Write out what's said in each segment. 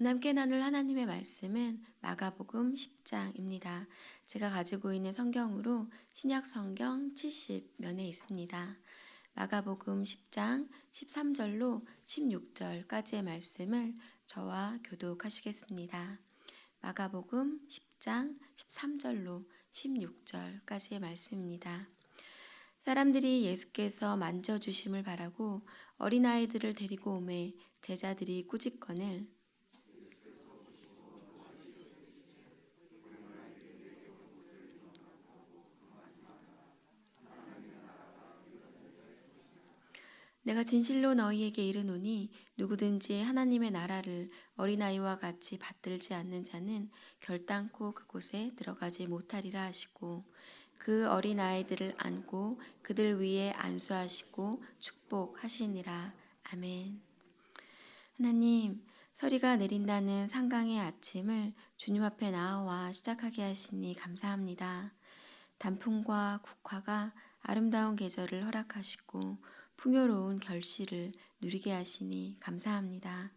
오늘 함께 나눌 하나님의 말씀은 마가복음 10장입니다. 제가 가지고 있는 성경으로 신약 성경 70면에 있습니다. 마가복음 10장 13절로 16절까지의 말씀을 저와 교독하시겠습니다. 마가복음 10장 13절로 16절까지의 말씀입니다. 사람들이 예수께서 만져주심을 바라고 어린아이들을 데리고 오매 제자들이 꾸짖거늘 내가 진실로 너희에게 이르노니 누구든지 하나님의 나라를 어린아이와 같이 받들지 않는 자는 결단코 그곳에 들어가지 못하리라 하시고 그 어린아이들을 안고 그들 위에 안수하시고 축복하시니라. 아멘. 하나님, 서리가 내린다는 상강의 아침을 주님 앞에 나와 시작하게 하시니 감사합니다. 단풍과 국화가 아름다운 계절을 허락하시고 풍요로운 결실을 누리게 하시니 감사합니다.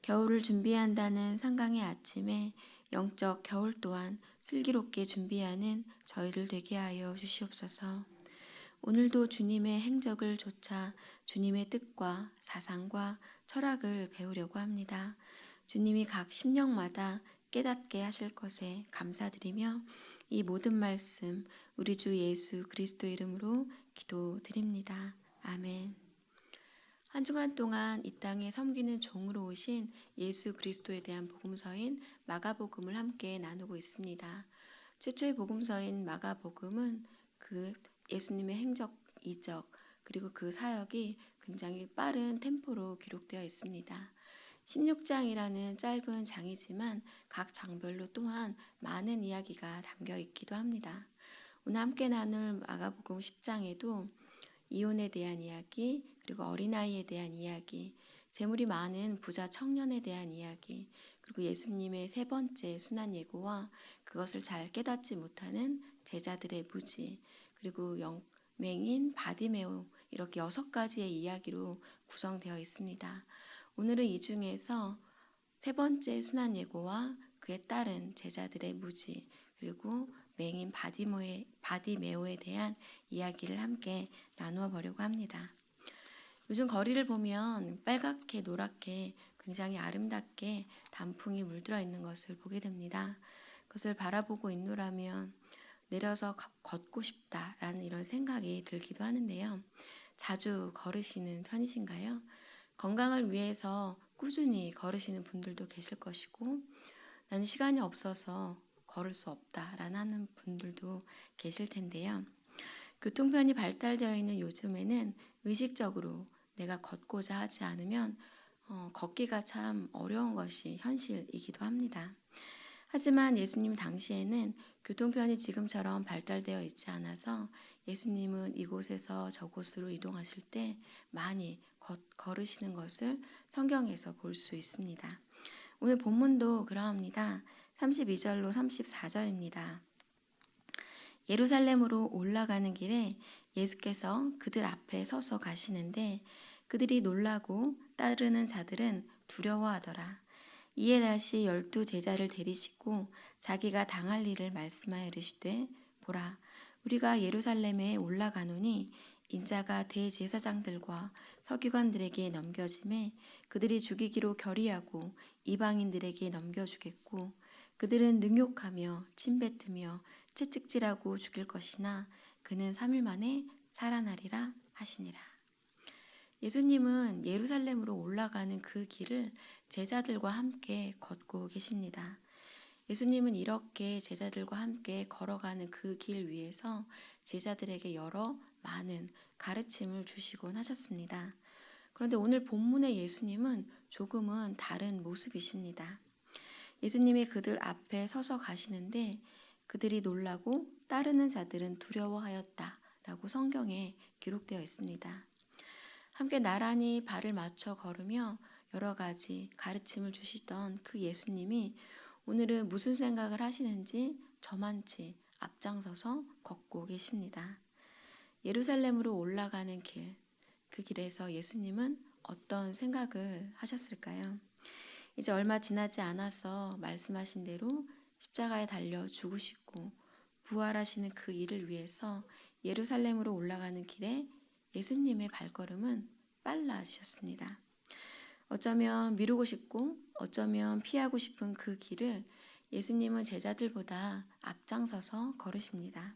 겨울을 준비한다는 상강의 아침에 영적 겨울 또한 슬기롭게 준비하는 저희들 되게 하여 주시옵소서. 오늘도 주님의 행적을 좇아 주님의 뜻과 사상과 철학을 배우려고 합니다. 주님이 각 심령마다 깨닫게 하실 것에 감사드리며 이 모든 말씀 우리 주 예수 그리스도 이름으로 기도드립니다. 아멘. 한 주간 동안 이 땅에 섬기는 종으로 오신 예수 그리스도에 대한 복음서인 마가복음을 함께 나누고 있습니다. 최초의 복음서인 마가복음은 그 예수님의 행적, 이적, 그리고 그 사역이 굉장히 빠른 템포로 기록되어 있습니다. 16장이라는 짧은 장이지만 각 장별로 또한 많은 이야기가 담겨 있기도 합니다. 오늘 함께 나눌 마가복음 10장에도 이혼에 대한 이야기, 그리고 어린아이에 대한 이야기, 재물이 많은 부자 청년에 대한 이야기, 그리고 예수님의 세 번째 순환 예고와 그것을 잘 깨닫지 못하는 제자들의 무지, 그리고 맹인 바디메오, 이렇게 6가지의 이야기로 구성되어 있습니다. 오늘은 이 중에서 세 번째 순환 예고와 그에 따른 제자들의 무지, 그리고 맹인 바디메오에 대한 이야기를 함께 나누어 보려고 합니다. 요즘 거리를 보면 빨갛게 노랗게 굉장히 아름답게 단풍이 물들어 있는 것을 보게 됩니다. 그것을 바라보고 있노라면 내려서 걷고 싶다라는 이런 생각이 들기도 하는데요. 자주 걸으시는 편이신가요? 건강을 위해서 꾸준히 걸으시는 분들도 계실 것이고, 나는 시간이 없어서 걸을 수 없다라는 하는 분들도 계실 텐데요. 교통편이 발달되어 있는 요즘에는 의식적으로 내가 걷고자 하지 않으면 걷기가 참 어려운 것이 현실이기도 합니다. 하지만 예수님 당시에는 교통편이 지금처럼 발달되어 있지 않아서 예수님은 이곳에서 저곳으로 이동하실 때 많이 걸으시는 것을 성경에서 볼 수 있습니다. 오늘 본문도 그러합니다. 32절로 34절입니다. 예루살렘으로 올라가는 길에 예수께서 그들 앞에 서서 가시는데 그들이 놀라고 따르는 자들은 두려워하더라. 이에 다시 12 제자를 데리시고 자기가 당할 일을 말씀하여 이르시되 보라, 우리가 예루살렘에 올라가노니 인자가 대제사장들과 서기관들에게 넘겨짐에 그들이 죽이기로 결의하고 이방인들에게 넘겨주겠고 그들은 능욕하며 침뱉으며 채찍질하고 죽일 것이나 그는 3일 만에 살아나리라 하시니라. 예수님은 예루살렘으로 올라가는 그 길을 제자들과 함께 걷고 계십니다. 예수님은 이렇게 제자들과 함께 걸어가는 그 길 위에서 제자들에게 여러 많은 가르침을 주시곤 하셨습니다. 그런데 오늘 본문의 예수님은 조금은 다른 모습이십니다. 예수님이 그들 앞에 서서 가시는데 그들이 놀라고 따르는 자들은 두려워하였다라고 성경에 기록되어 있습니다. 함께 나란히 발을 맞춰 걸으며 여러 가지 가르침을 주시던 그 예수님이 오늘은 무슨 생각을 하시는지 저만치 앞장서서 걷고 계십니다. 예루살렘으로 올라가는 길, 그 길에서 예수님은 어떤 생각을 하셨을까요? 이제 얼마 지나지 않아서 말씀하신 대로 십자가에 달려 죽으시고 부활하시는 그 일을 위해서 예루살렘으로 올라가는 길에 예수님의 발걸음은 빨라지셨습니다. 어쩌면 미루고 싶고 어쩌면 피하고 싶은 그 길을 예수님은 제자들보다 앞장서서 걸으십니다.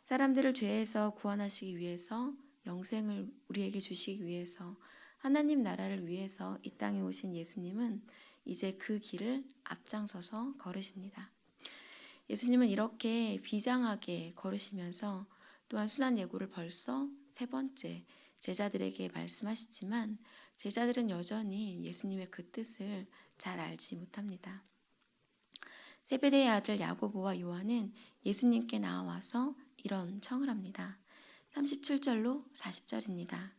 사람들을 죄에서 구원하시기 위해서, 영생을 우리에게 주시기 위해서, 하나님 나라를 위해서 이 땅에 오신 예수님은 이제 그 길을 앞장서서 걸으십니다. 예수님은 이렇게 비장하게 걸으시면서 또한 순환 예고를 벌써 세 번째 제자들에게 말씀하시지만 제자들은 여전히 예수님의 그 뜻을 잘 알지 못합니다. 세베대의 아들 야고보와 요한은 예수님께 나와서 이런 청을 합니다. 37절로 40절입니다.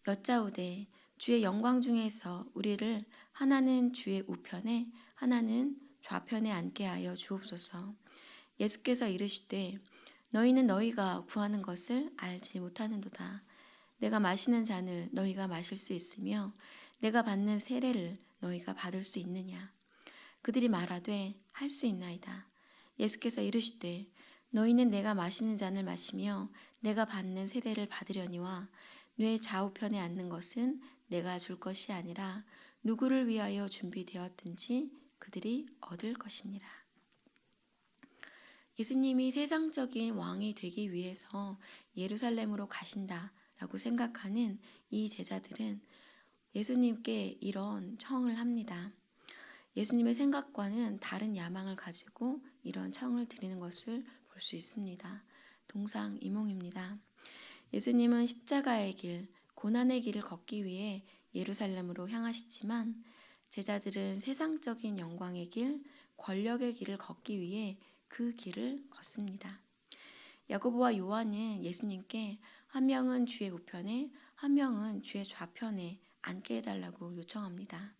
여짜오되 주의 영광 중에서 우리를 하나는 주의 우편에 하나는 좌편에 앉게 하여 주옵소서. 예수께서 이르시되 너희는 너희가 구하는 것을 알지 못하는도다. 내가 마시는 잔을 너희가 마실 수 있으며 내가 받는 세례를 너희가 받을 수 있느냐. 그들이 말하되 할 수 있나이다. 예수께서 이르시되 너희는 내가 마시는 잔을 마시며 내가 받는 세례를 받으려니와 뇌 좌우편에 앉는 것은 내가 줄 것이 아니라 누구를 위하여 준비되었든지 그들이 얻을 것이니라. 예수님이 세상적인 왕이 되기 위해서 예루살렘으로 가신다라고 생각하는 이 제자들은 예수님께 이런 청을 합니다. 예수님의 생각과는 다른 야망을 가지고 이런 청을 드리는 것을 볼 수 있습니다. 동상이몽입니다. 예수님은 십자가의 길, 고난의 길을 걷기 위해 예루살렘으로 향하시지만 제자들은 세상적인 영광의 길, 권력의 길을 걷기 위해 그 길을 걷습니다. 야고보와 요한은 예수님께 한 명은 주의 우편에 한 명은 주의 좌편에 앉게 해달라고 요청합니다.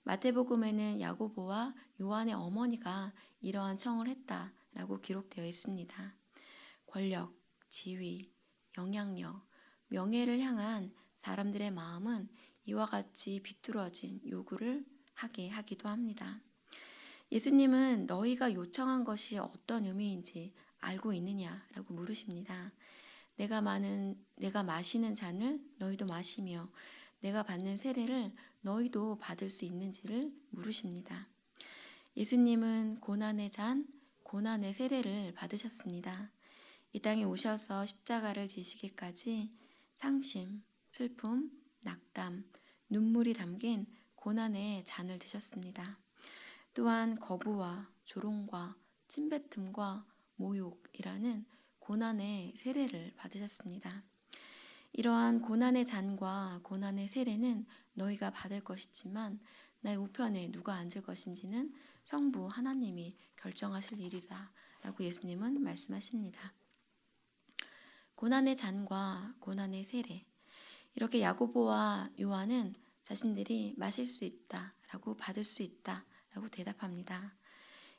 마태복음에는 야고보와 요한의 어머니가 이러한 청을 했다라고 기록되어 있습니다. 권력, 지위, 영향력, 명예를 향한 사람들의 마음은 이와 같이 비뚤어진 요구를 하게 하기도 합니다. 예수님은 너희가 요청한 것이 어떤 의미인지 알고 있느냐라고 물으십니다. 내가 마시는 잔을 너희도 마시며 내가 받는 세례를 너희도 받을 수 있는지를 물으십니다. 예수님은 고난의 잔, 고난의 세례를 받으셨습니다. 이 땅에 오셔서 십자가를 지시기까지 상심, 슬픔, 낙담, 눈물이 담긴 고난의 잔을 드셨습니다. 또한 거부와 조롱과 침뱉음과 모욕이라는 고난의 세례를 받으셨습니다. 이러한 고난의 잔과 고난의 세례는 너희가 받을 것이지만 나의 우편에 누가 앉을 것인지는 성부 하나님이 결정하실 일이다 라고 예수님은 말씀하십니다. 고난의 잔과 고난의 세례, 이렇게 야고보와 요한은 자신들이 마실 수 있다라고 받을 수 있다라고 대답합니다.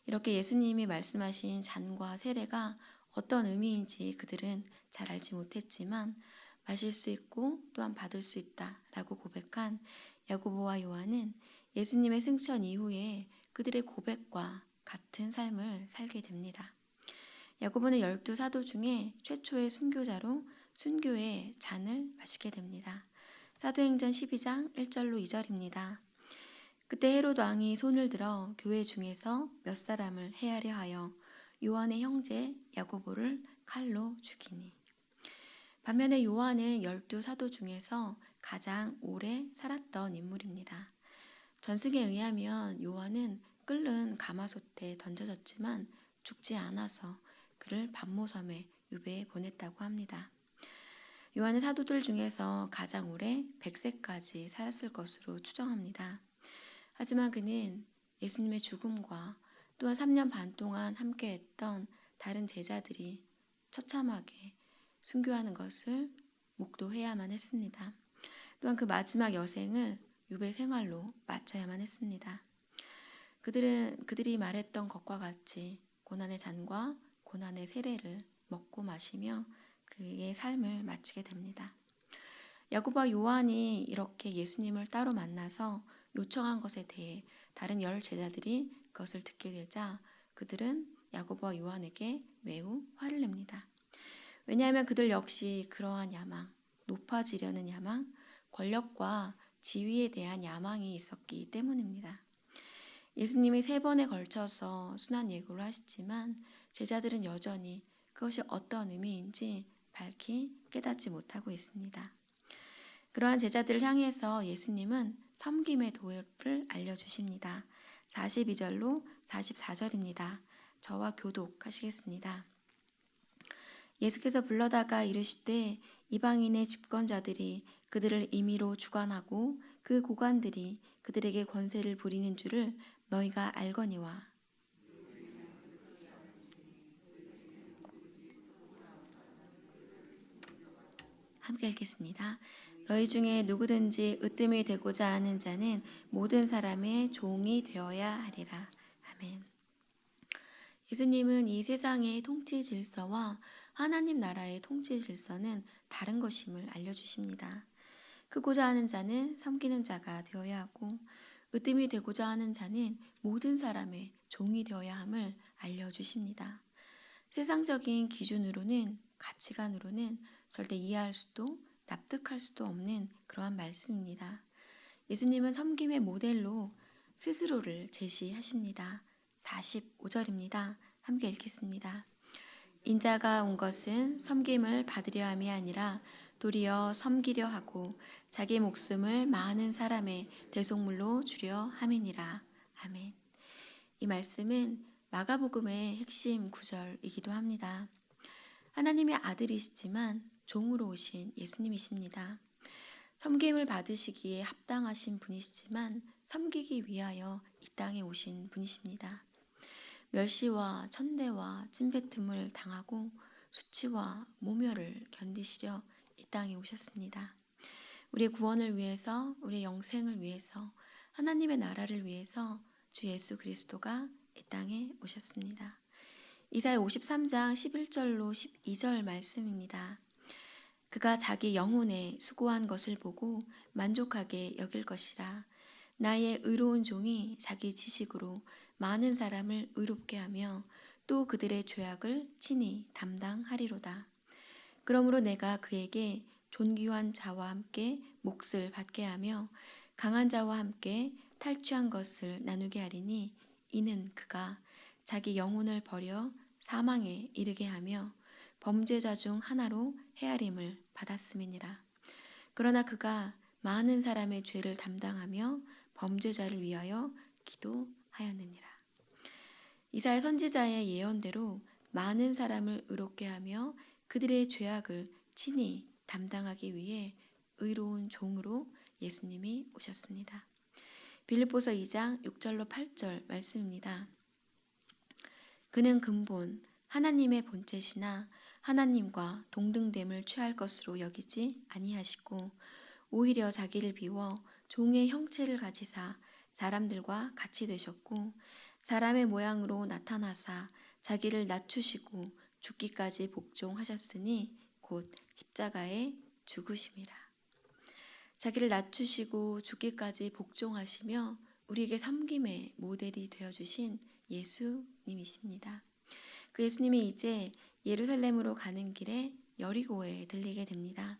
이렇게 예수님이 말씀하신 잔과 세례가 어떤 의미인지 그들은 잘 알지 못했지만 마실 수 있고 또한 받을 수 있다라고 고백한 야고보와 요한은 예수님의 승천 이후에 그들의 고백과 같은 삶을 살게 됩니다. 야고보는 12사도 중에 최초의 순교자로 순교의 잔을 마시게 됩니다. 사도행전 12장 1절로 2절입니다. 그때 헤롯 왕이 손을 들어 교회 중에서 몇 사람을 해하려 하여 요한의 형제 야고보를 칼로 죽이니. 반면에 요한은 12사도 중에서 가장 오래 살았던 인물입니다. 전승에 의하면 요한은 끓는 가마솥에 던져졌지만 죽지 않아서 그를 반모섬에 유배해 보냈다고 합니다. 요한은 사도들 중에서 가장 오래 100세까지 살았을 것으로 추정합니다. 하지만 그는 예수님의 죽음과 또한 3년 반 동안 함께했던 다른 제자들이 처참하게 순교하는 것을 목도해야만 했습니다. 또한 그 마지막 여생을 유배 생활로 마쳐야만 했습니다. 그들이 말했던 것과 같이 고난의 잔과 고난의 세례를 먹고 마시며 그의 삶을 마치게 됩니다. 야고보와 요한이 이렇게 예수님을 따로 만나서 요청한 것에 대해 다른 10제자들이 그것을 듣게 되자 그들은 야고보와 요한에게 매우 화를 냅니다. 왜냐하면 그들 역시 그러한 야망, 높아지려는 야망, 권력과 지위에 대한 야망이 있었기 때문입니다. 예수님이 3번에 걸쳐서 순환 예고를 하시지만 제자들은 여전히 그것이 어떤 의미인지 밝히 깨닫지 못하고 있습니다. 그러한 제자들을 향해서 예수님은 섬김의 도를 알려주십니다. 42절로 44절입니다. 저와 교독하시겠습니다. 예수께서 불러다가 이르시되 이방인의 집권자들이 그들을 임의로 주관하고 그 고관들이 그들에게 권세를 부리는 줄을 너희가 알거니와. 함께 읽겠습니다. 너희 중에 누구든지 으뜸이 되고자 하는 자는 모든 사람의 종이 되어야 하리라. 아멘. 예수님은 이 세상의 통치 질서와 하나님 나라의 통치 질서는 다른 것임을 알려주십니다. 크고자 하는 자는 섬기는 자가 되어야 하고 으뜸이 되고자 하는 자는 모든 사람의 종이 되어야 함을 알려주십니다. 세상적인 기준으로는, 가치관으로는 절대 이해할 수도 납득할 수도 없는 그러한 말씀입니다. 예수님은 섬김의 모델로 스스로를 제시하십니다. 45절입니다. 함께 읽겠습니다. 인자가 온 것은 섬김을 받으려 함이 아니라 도리어 섬기려 하고 자기 목숨을 많은 사람의 대속물로 주려 함이니라. 아멘. 이 말씀은 마가복음의 핵심 구절이기도 합니다. 하나님의 아들이시지만 종으로 오신 예수님이십니다. 섬김을 받으시기에 합당하신 분이시지만 섬기기 위하여 이 땅에 오신 분이십니다. 멸시와 천대와 찐뱉음을 당하고 수치와 모멸을 견디시려 이 땅에 오셨습니다. 우리의 구원을 위해서, 우리의 영생을 위해서, 하나님의 나라를 위해서 주 예수 그리스도가 이 땅에 오셨습니다. 이사야 53장 11절로 12절 말씀입니다. 그가 자기 영혼에 수고한 것을 보고 만족하게 여길 것이라. 나의 의로운 종이 자기 지식으로 많은 사람을 의롭게 하며 또 그들의 죄악을 친히 담당하리로다. 그러므로 내가 그에게 존귀한 자와 함께 몫을 받게 하며 강한 자와 함께 탈취한 것을 나누게 하리니 이는 그가 자기 영혼을 버려 사망에 이르게 하며 범죄자 중 하나로 헤아림을 받았음이니라. 그러나 그가 많은 사람의 죄를 담당하며 범죄자를 위하여 기도하였느니라. 이사야 선지자의 예언대로 많은 사람을 의롭게 하며 그들의 죄악을 친히 담당하기 위해 의로운 종으로 예수님이 오셨습니다. 빌립보서 2장 6절로 8절 말씀입니다. 그는 근본 하나님의 본체시나 하나님과 동등됨을 취할 것으로 여기지 아니하시고 오히려 자기를 비워 종의 형체를 가지사 사람들과 같이 되셨고 사람의 모양으로 나타나사 자기를 낮추시고 죽기까지 복종하셨으니 곧 십자가에 죽으심이라. 자기를 낮추시고 죽기까지 복종하시며 우리에게 섬김의 모델이 되어주신 예수님이십니다. 그 예수님이 이제 예루살렘으로 가는 길에 여리고에 들리게 됩니다.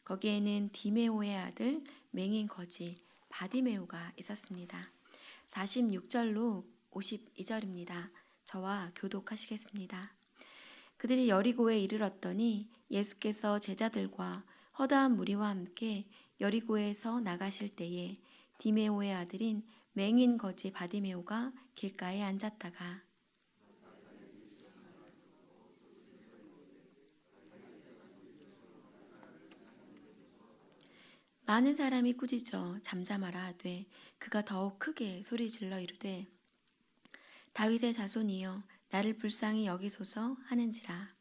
거기에는 디메오의 아들 맹인 거지 바디메오가 있었습니다. 46절로 52절입니다. 저와 교독하시겠습니다. 그들이 여리고에 이르렀더니 예수께서 제자들과 허다한 무리와 함께 여리고에서 나가실 때에 디메오의 아들인 맹인 거지 바디메오가 길가에 앉았다가 많은 사람이 꾸짖어 잠잠하라 하되 그가 더욱 크게 소리질러 이르되 다윗의 자손이여 나를 불쌍히 여기소서 하는지라.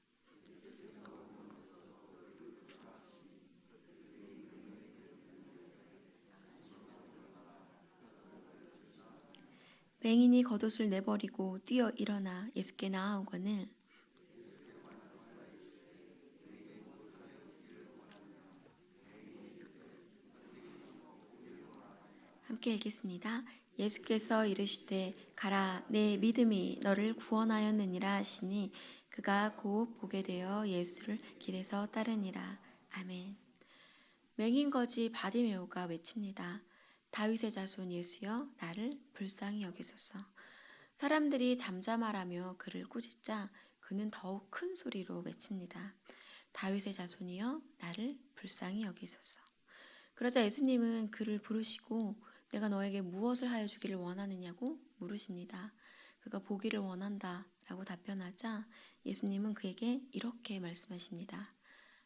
맹인이 겉옷을 내버리고 뛰어 일어나 예수께 나아오거늘 함께 읽겠습니다. 예수께서 이르시되 가라 내 믿음이 너를 구원하였느니라 하시니 그가 곧 보게 되어 예수를 길에서 따르니라. 아멘. 맹인거지 바디메오가 외칩니다. 다윗의 자손 예수여 나를 불쌍히 여기소서. 사람들이 잠잠하라며 그를 꾸짖자 그는 더욱 큰 소리로 외칩니다. 다윗의 자손이여 나를 불쌍히 여기소서. 그러자 예수님은 그를 부르시고 내가 너에게 무엇을 하여 주기를 원하느냐고 물으십니다. 그가 보기를 원한다 라고 답변하자 예수님은 그에게 이렇게 말씀하십니다.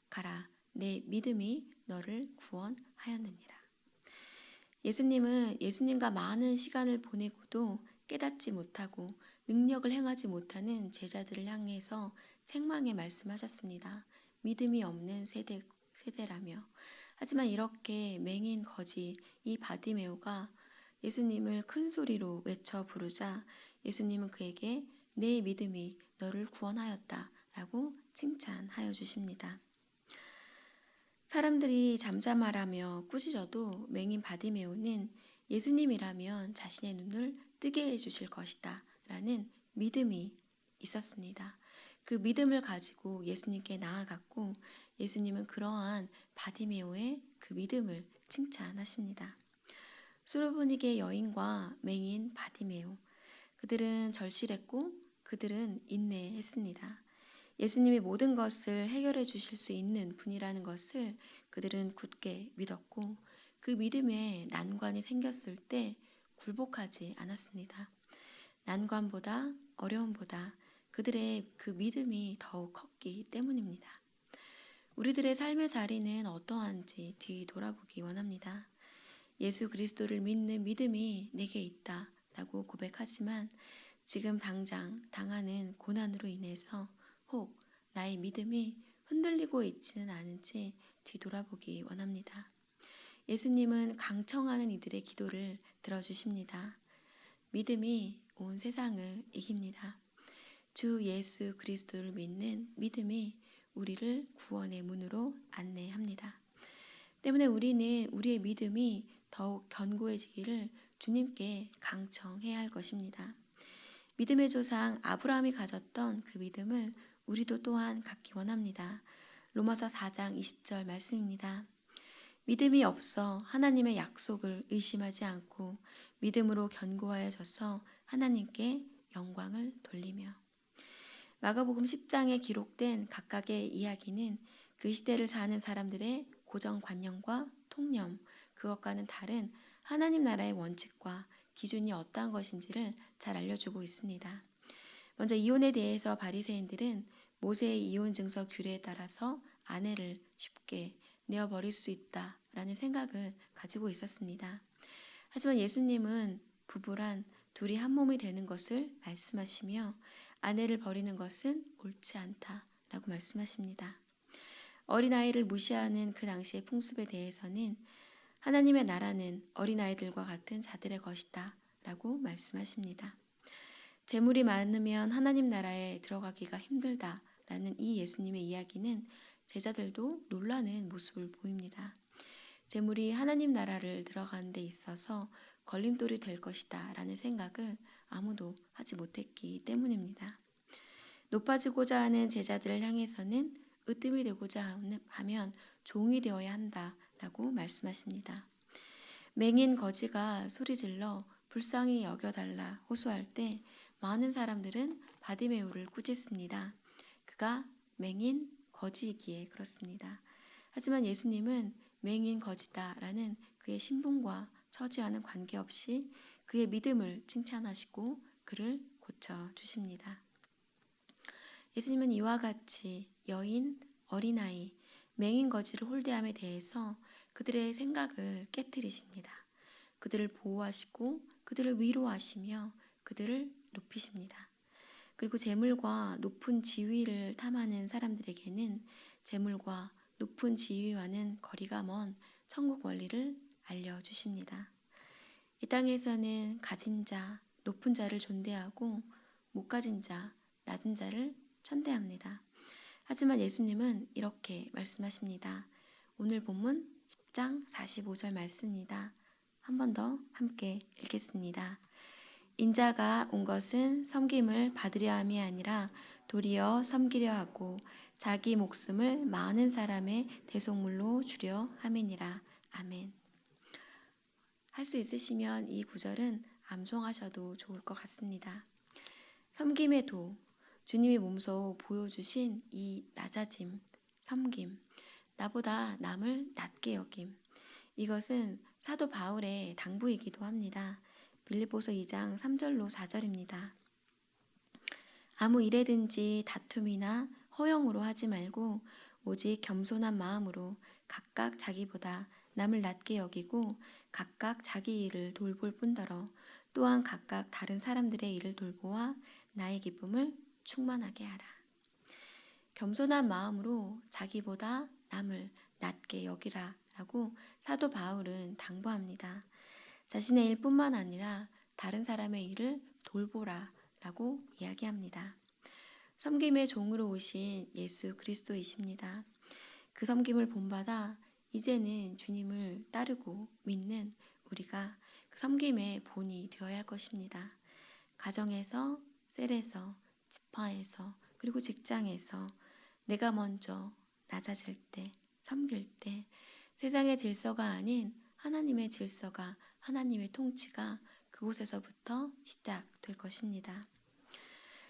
가라 내 믿음이 너를 구원하였느니라. 예수님은 예수님과 많은 시간을 보내고도 깨닫지 못하고 능력을 행하지 못하는 제자들을 향해서 책망에 말씀하셨습니다. 믿음이 없는 세대라며. 하지만 이렇게 맹인 거지 이 바디메오가 예수님을 큰 소리로 외쳐 부르자 예수님은 그에게 내 믿음이 너를 구원하였다 라고 칭찬하여 주십니다. 사람들이 잠잠하라며 꾸짖어도 맹인 바디메오는 예수님이라면 자신의 눈을 뜨게 해주실 것이다 라는 믿음이 있었습니다. 그 믿음을 가지고 예수님께 나아갔고 예수님은 그러한 바디메오의 그 믿음을 칭찬하십니다. 수르보니게 여인과 맹인 바디메오, 그들은 절실했고 그들은 인내했습니다. 예수님이 모든 것을 해결해 주실 수 있는 분이라는 것을 그들은 굳게 믿었고 그 믿음에 난관이 생겼을 때 굴복하지 않았습니다. 난관보다 어려움보다 그들의 그 믿음이 더욱 컸기 때문입니다. 우리들의 삶의 자리는 어떠한지 뒤돌아보기 원합니다. 예수 그리스도를 믿는 믿음이 내게 있다 라고 고백하지만 지금 당장 당하는 고난으로 인해서 혹 나의 믿음이 흔들리고 있지는 않은지 뒤돌아보기 원합니다. 예수님은 강청하는 이들의 기도를 들어주십니다. 믿음이 온 세상을 이깁니다. 주 예수 그리스도를 믿는 믿음이 우리를 구원의 문으로 안내합니다. 때문에 우리는 우리의 믿음이 더욱 견고해지기를 주님께 강청해야 할 것입니다. 믿음의 조상 아브라함이 가졌던 그 믿음을 우리도 또한 갖기 원합니다. 로마서 4장 20절 말씀입니다. 믿음이 없어 하나님의 약속을 의심하지 않고 믿음으로 견고하여져서 하나님께 영광을 돌리며. 마가복음 10장에 기록된 각각의 이야기는 그 시대를 사는 사람들의 고정관념과 통념, 그것과는 다른 하나님 나라의 원칙과 기준이 어떠한 것인지를 잘 알려주고 있습니다. 먼저 이혼에 대해서 바리새인들은 모세의 이혼 증서 규례에 따라서 아내를 쉽게 내어버릴 수 있다라는 생각을 가지고 있었습니다. 하지만 예수님은 부부란 둘이 한 몸이 되는 것을 말씀하시며 아내를 버리는 것은 옳지 않다라고 말씀하십니다. 어린아이를 무시하는 그 당시의 풍습에 대해서는 하나님의 나라는 어린아이들과 같은 자들의 것이다 라고 말씀하십니다. 재물이 많으면 하나님 나라에 들어가기가 힘들다라는 이 예수님의 이야기는 제자들도 놀라는 모습을 보입니다. 재물이 하나님 나라를 들어가는 데 있어서 걸림돌이 될 것이다 라는 생각을 아무도 하지 못했기 때문입니다. 높아지고자 하는 제자들을 향해서는 으뜸이 되고자 하면 종이 되어야 한다라고 말씀하십니다. 맹인 거지가 소리질러 불쌍히 여겨달라 호소할 때 많은 사람들은 바디메오를 꾸짖습니다. 그가 맹인 거지이기에 그렇습니다. 하지만 예수님은 맹인 거지다라는 그의 신분과 처지와는 관계없이 그의 믿음을 칭찬하시고 그를 고쳐주십니다. 예수님은 이와 같이 여인, 어린아이, 맹인 거지를 홀대함에 대해서 그들의 생각을 깨트리십니다. 그들을 보호하시고 그들을 위로하시며 그들을 높이십니다. 그리고 재물과 높은 지위를 탐하는 사람들에게는 재물과 높은 지위와는 거리가 먼 천국 원리를 알려주십니다. 이 땅에서는 가진 자, 높은 자를 존대하고 못 가진 자, 낮은 자를 천대합니다. 하지만 예수님은 이렇게 말씀하십니다. 오늘 본문 10장 45절 말씀입니다. 한 번 더 함께 읽겠습니다. 인자가 온 것은 섬김을 받으려 함이 아니라 도리어 섬기려 하고 자기 목숨을 많은 사람의 대속물로 주려 함이니라. 아멘. 할 수 있으시면 이 구절은 암송하셔도 좋을 것 같습니다. 섬김의 도, 주님이 몸소 보여주신 이 낮아짐, 섬김, 나보다 남을 낮게 여김, 이것은 사도 바울의 당부이기도 합니다. 빌립보서 2장 3절로 4절입니다. 아무 일에든지 다툼이나 허영으로 하지 말고 오직 겸손한 마음으로 각각 자기보다 남을 낮게 여기고 각각 자기 일을 돌볼 뿐더러 또한 각각 다른 사람들의 일을 돌보아 나의 기쁨을 충만하게 하라. 겸손한 마음으로 자기보다 남을 낮게 여기라 라고 사도 바울은 당부합니다. 자신의 일뿐만 아니라 다른 사람의 일을 돌보라 라고 이야기합니다. 섬김의 종으로 오신 예수 그리스도이십니다. 그 섬김을 본받아 이제는 주님을 따르고 믿는 우리가 그 섬김의 본이 되어야 할 것입니다. 가정에서, 셀에서, 지파에서, 그리고 직장에서 내가 먼저 낮아질 때, 섬길 때 세상의 질서가 아닌 하나님의 질서가, 하나님의 통치가 그곳에서부터 시작될 것입니다.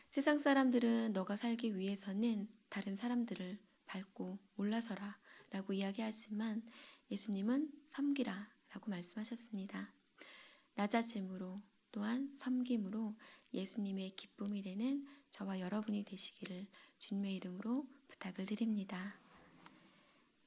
세상 사람들은 너가 살기 위해서는 다른 사람들을 밟고 올라서라 라고 이야기하지만 예수님은 섬기라 라고 말씀하셨습니다. 낮아짐으로 또한 섬김으로 예수님의 기쁨이 되는 저와 여러분이 되시기를 주님의 이름으로 부탁을 드립니다.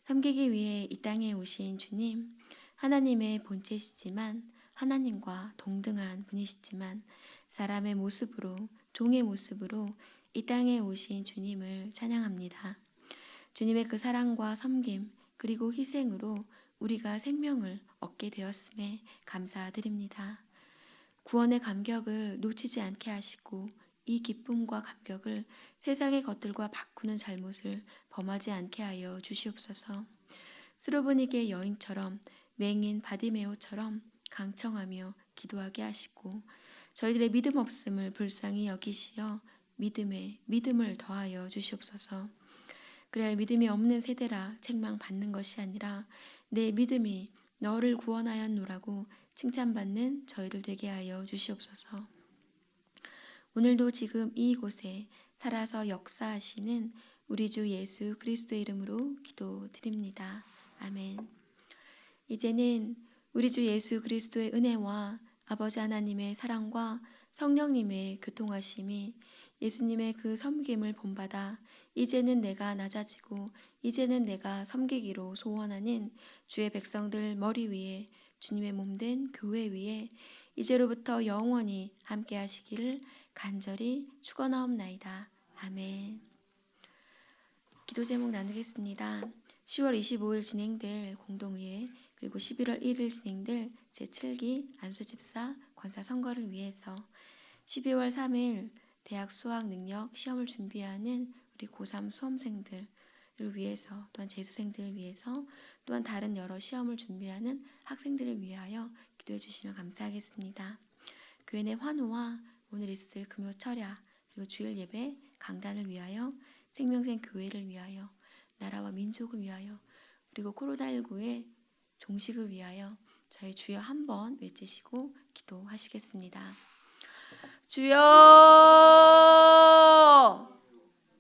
섬기기 위해 이 땅에 오신 주님, 하나님의 본체시지만 하나님과 동등한 분이시지만 사람의 모습으로, 종의 모습으로 이 땅에 오신 주님을 찬양합니다. 주님의 그 사랑과 섬김 그리고 희생으로 우리가 생명을 얻게 되었음에 감사드립니다. 구원의 감격을 놓치지 않게 하시고 이 기쁨과 감격을 세상의 것들과 바꾸는 잘못을 범하지 않게 하여 주시옵소서. 스로보니게 여인처럼 맹인 바디메오처럼 강청하며 기도하게 하시고 저희들의 믿음 없음을 불쌍히 여기시어 믿음에 믿음을 더하여 주시옵소서. 그래야 믿음이 없는 세대라 책망받는 것이 아니라 내 믿음이 너를 구원하였노라고 칭찬받는 저희들 되게 하여 주시옵소서. 오늘도 지금 이곳에 살아서 역사하시는 우리 주 예수 그리스도의 이름으로 기도드립니다. 아멘. 이제는 우리 주 예수 그리스도의 은혜와 아버지 하나님의 사랑과 성령님의 교통하심이 예수님의 그 섬김을 본받아 이제는 내가 낮아지고 이제는 내가 섬기기로 소원하는 주의 백성들 머리 위에 주님의 몸된 교회 위에 이제로부터 영원히 함께 하시기를 간절히 축원하옵나이다. 아멘. 기도 제목 나누겠습니다. 10월 25일 진행될 공동의회 그리고 11월 1일 진행될 제7기 안수집사 권사 선거를 위해서 12월 3일 대학 수학 능력 시험을 준비하는 우리 고3 수험생들을 위해서 또한 재수생들을 위해서 또한 다른 여러 시험을 준비하는 학생들을 위하여 기도해 주시면 감사하겠습니다. 교회 내 환호와 오늘 있을 금요 철야 그리고 주일 예배 강단을 위하여 생명생 교회를 위하여 나라와 민족을 위하여 그리고 코로나19의 종식을 위하여 저희 주여 한번 외치시고 기도하시겠습니다. 주여